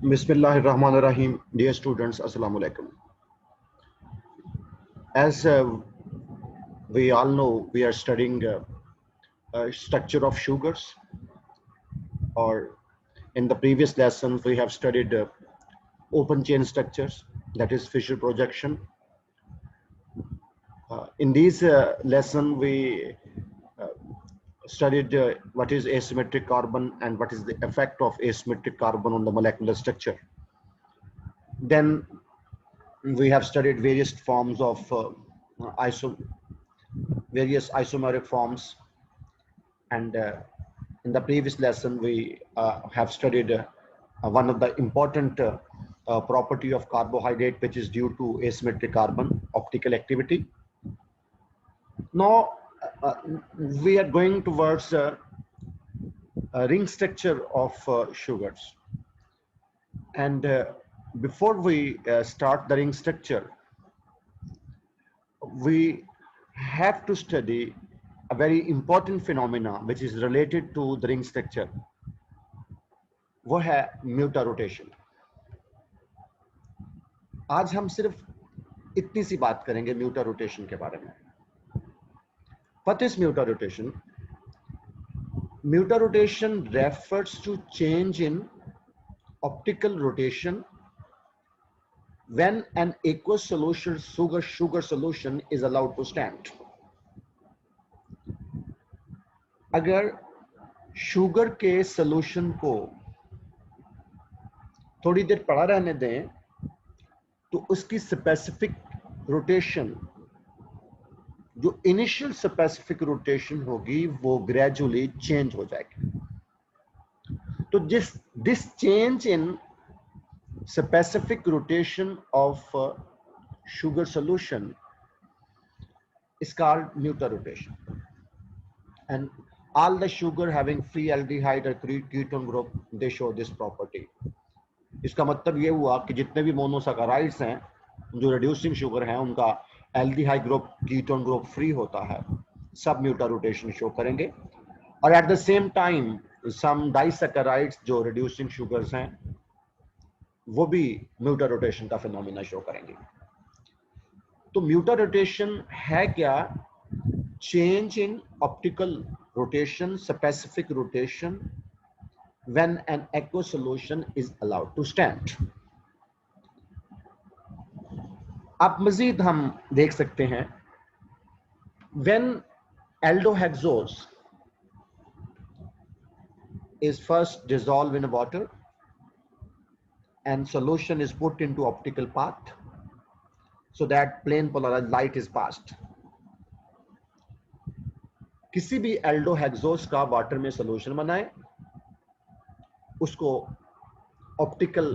Bismillahirrahmanirrahim. Dear students, Assalamu alaikum. As we all know, we are studying structure of sugars, or in the previous lessons, we have studied open chain structures, that is Fischer projection. In these lesson, we uh, studied what is asymmetric carbon and what is the effect of asymmetric carbon on the molecular structure. Then we have studied various forms of various isomeric forms, and in the previous lesson we have studied one of the important property of carbohydrate, which is due to asymmetric carbon optical activity. Now we are going towards a ring structure of sugars, and before we start the ring structure, we have to study a very important phenomena which is related to the ring structure. वो है म्यूटा rotation. आज हम सिर्फ इतनी सी बात करेंगे म्यूटा rotation के बारे में. What is mutarotation? Mutarotation refers to change in optical rotation when an aqueous solution sugar solution is allowed to stand. अगर शुगर के सॉल्यूशन को थोड़ी देर पड़ा रहने दें तो उसकी स्पेसिफिक रोटेशन, जो इनिशियल स्पेसिफिक रोटेशन होगी, वो ग्रेजुअली चेंज हो जाएगी. तो this change in specific rotation of sugar solution is called mutarotation. And all the sugar having free aldehyde or ketone group, they show this property. इसका मतलब ये हुआ कि जितने भी मोनोसैकेराइड्स हैं जो रिड्यूसिंग शुगर हैं, उनका aldehyde group ketone group free होता है, सब म्यूटा रोटेशन शो करेंगे. और at the same time some disaccharides जो रिड्यूसिंग शुगर्स हैं वो भी म्यूटा रोटेशन का फिनोमिना शो करेंगे. तो म्यूटा रोटेशन है क्या? Change in optical rotation, specific rotation when an aqueous solution is allowed to stand. अब मजीद हम देख सकते हैं, when aldohexose is first dissolved in water and solution is put into optical path so that plane polarized light is passed. किसी भी एल्डोहेक्सोस का water में solution बनाए, उसको ऑप्टिकल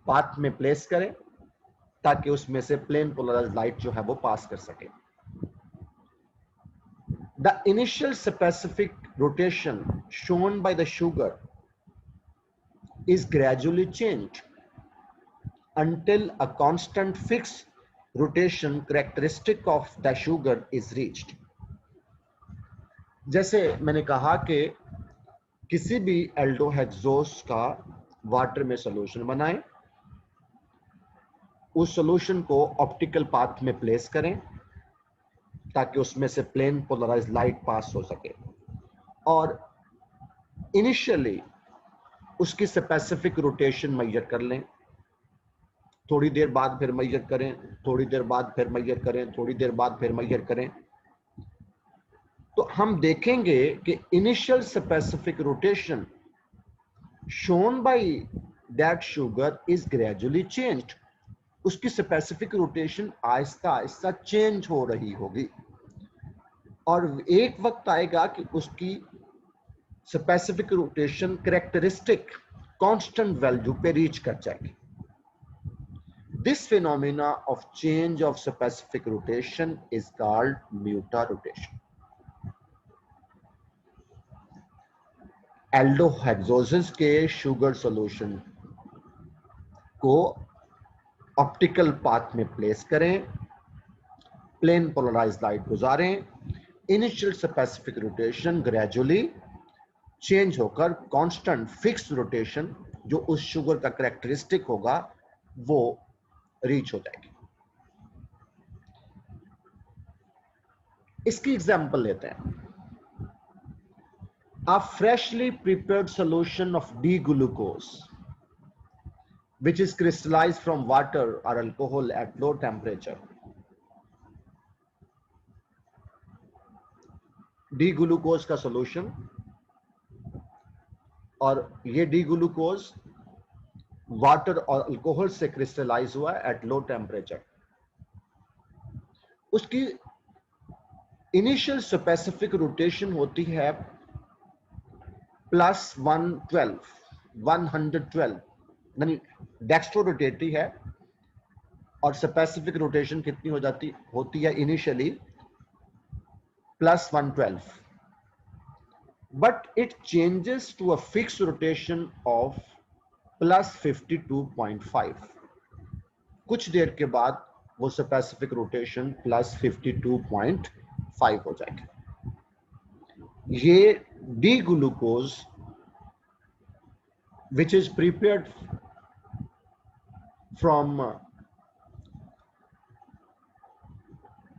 पाथ में प्लेस करें ताकि उसमें से प्लेन पोलराइज्ड लाइट जो है वो पास कर सके. The initial specific rotation shown by the sugar is gradually changed until a constant fixed rotation characteristic of the sugar is reached. जैसे मैंने कहा कि किसी भी एल्डोहेक्सोस का वाटर में सॉल्यूशन बनाएं, उस सॉल्यूशन को ऑप्टिकल पाथ में प्लेस करें ताकि उसमें से प्लेन पोलराइज्ड लाइट पास हो सके, और इनिशियली उसकी स्पेसिफिक रोटेशन मेजर कर लें. थोड़ी देर बाद फिर मेजर करें, थोड़ी देर बाद फिर मेजर करें, थोड़ी देर बाद फिर मेजर करें. तो हम देखेंगे कि initial specific rotation shown by that sugar is gradually changed. उसकी specific rotation Aahista Aahista change हो रही होगी, और एक वक्त आएगा कि उसकी specific rotation characteristic constant value पे रीच कर जाएगी. This phenomena of change of specific rotation is called mutarotation. Aldohexoses के शुगर सॉल्यूशन को ऑप्टिकल पाथ में प्लेस करें, प्लेन पोलराइज्ड लाइट गुजारें, initial specific rotation gradually change होकर constant fixed rotation जो उस शुगर का कैरेक्टरिस्टिक होगा वो रीच हो जाएगी। इसकी एग्जांपल लेते हैं। A freshly prepared solution of D-glucose, which is crystallized from water or alcohol at low temperature. D-glucose का solution, और ये D-glucose वाटर और अल्कोहल से क्रिस्टलाइज हुआ है एट लो टेम्परेचर। उसकी इनिशियल स्पेसिफिक रोटेशन होती है प्लस 112 यानी डेक्स्ट्रो रोटेटी है, और स्पेसिफिक रोटेशन कितनी हो जाती होती है initially plus 112, but it changes to a fix rotation of plus 52.5। कुछ देर के बाद वो स्पेसिफिक रोटेशन प्लस 52.5 हो जाएगी। ये D glucose which is prepared from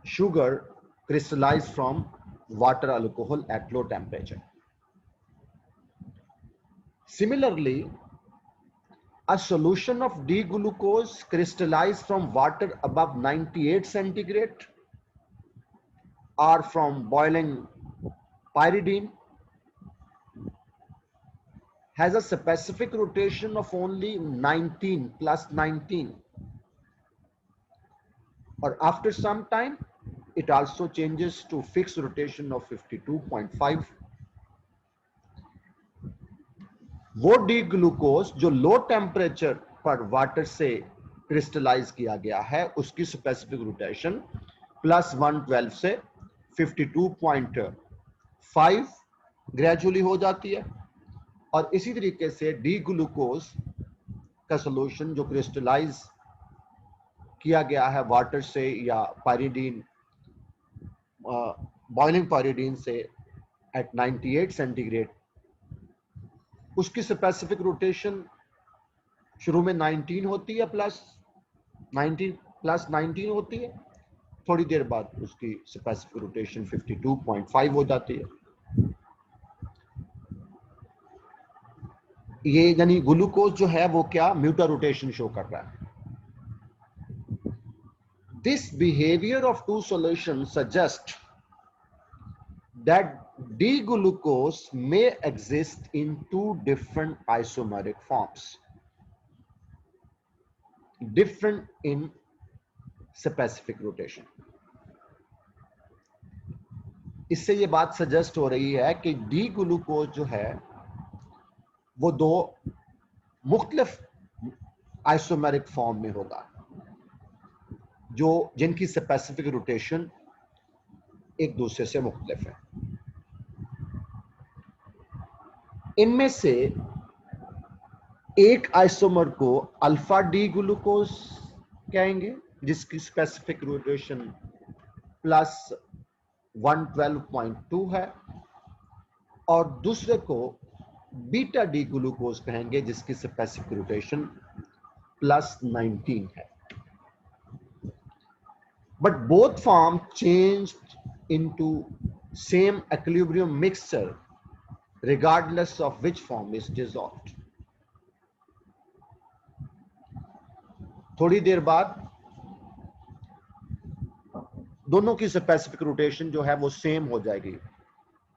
sugar crystallized from water alcohol at low temperature. Similarly, a solution of D-glucose crystallized from water above 98 centigrade or from boiling pyridine has a specific rotation of only 19 plus 19, or after some time it also changes to fixed rotation of 52.5. वो D glucose जो low temperature पर water से crystallise किया गया है उसकी specific rotation plus 112 से 52.5 gradually हो जाती है। और इसी तरीके से डी ग्लूकोज का सॉल्यूशन जो क्रिस्टलाइज किया गया है वाटर से या पायरिडीन बॉइलिंग पायरिडीन से एट 98 सेंटीग्रेड, उसकी स्पेसिफिक रोटेशन शुरू में 19 होती है प्लस 19 होती है, थोड़ी देर बाद उसकी स्पेसिफिक रोटेशन 52.5 हो जाती है। ये यानी ग्लूकोज जो है वो क्या म्यूटा रोटेशन शो कर रहा है। This behavior of two solutions suggests that D-glucose may exist in two different isomeric forms, different in specific rotation. इससे ये बात सजेस्ट हो रही है कि D-glucose जो है वो दो मुख्तलिफ आइसोमेरिक फॉर्म में होगा जो जिनकी स्पेसिफिक रोटेशन एक दूसरे से मुख्तलिफ है। इनमें से एक आइसोमर को अल्फा डी ग्लूकोज कहेंगे जिसकी स्पेसिफिक रोटेशन प्लस 112.2 है, और दूसरे को बीटा डी ग्लूकोज कहेंगे जिसकी स्पेसिफिक रोटेशन प्लस 19 है। But both forms changed into same equilibrium mixture regardless of which form is dissolved. थोड़ी देर बाद दोनों की स्पेसिफिक रोटेशन जो है वो सेम हो जाएगी,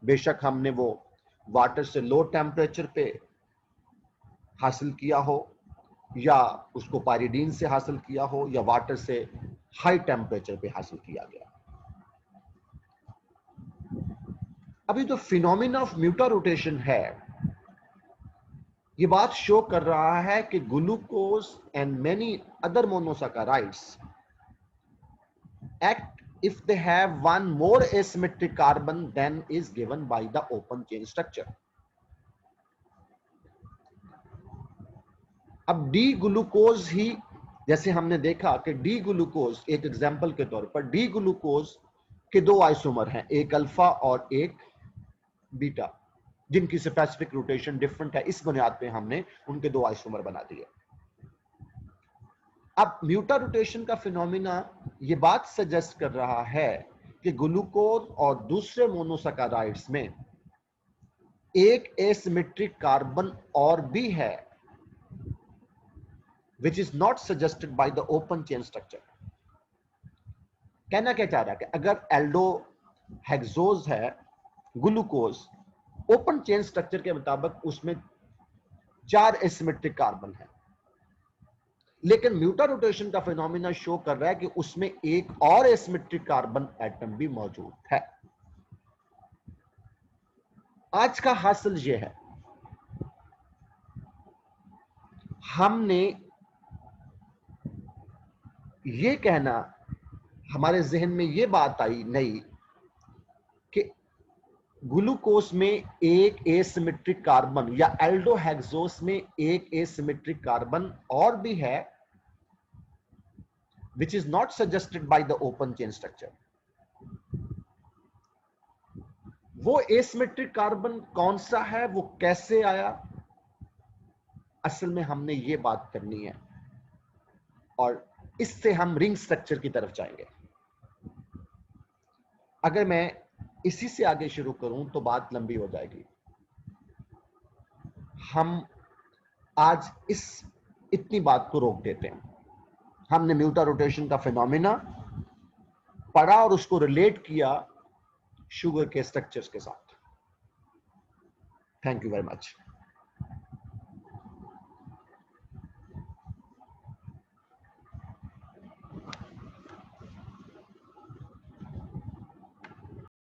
बेशक हमने वो वाटर से लो टेम्परेचर पे हासिल किया हो या उसको पायरिडीन से हासिल किया हो या वाटर से हाई टेम्परेचर पे हासिल किया गया। अभी जो फिनोमिना ऑफ म्यूटा रोटेशन है ये बात शो कर रहा है कि glucose and many other monosaccharides act if they have one more asymmetric carbon then is given by the open chain structure. अब डी ग्लूकोज ही, जैसे हमने देखा कि डी ग्लूकोज एक एग्जांपल के तौर पर डी ग्लूकोज के दो आइसोमर हैं, एक अल्फा और एक बीटा। जिनकी स्पेसिफिक रोटेशन डिफरेंट है। इस बुनियाद पे हमने उनके दो आइसोमर बना दिए। अब म्यूटा रोटेशन का फिनोमिना ये बात सजेस्ट कर रहा है कि ग्लूकोज और दूसरे मोनोसैकेराइड्स में एक एसिमेट्रिक कार्बन और भी है, which is not suggested by the open chain structure। कहना क्या चाह रहा है कि अगर एल्डोहेक्सोज है ग्लूकोज, ओपन चेन स्ट्रक्चर के मुताबिक उसमें 4 एसिमेट्रिक कार्बन है, लेकिन म्यूटा रोटेशन का फिनोमिना शो कर रहा है कि उसमें एक और एसिमेट्रिक कार्बन एटम भी मौजूद है। आज का हासिल यह है, हमने ये कहना, हमारे जहन में ये बात आई नहीं कि ग्लूकोज में एक एसिमेट्रिक कार्बन या एल्डोहेक्सोस में एक एसिमेट्रिक कार्बन और भी है, which is not suggested by the open chain structure। वो एसिमेट्रिक कार्बन कौन सा है, वो कैसे आया, असल में हमने ये बात करनी है और इससे हम रिंग स्ट्रक्चर की तरफ जाएंगे। अगर मैं इसी से आगे शुरू करूं तो बात लंबी हो जाएगी। हम आज इतनी बात को रोक देते हैं। हमने म्यूटा रोटेशन का फिनोमिना पढ़ा और उसको रिलेट किया शुगर के स्ट्रक्चर्स के साथ। Thank you very much.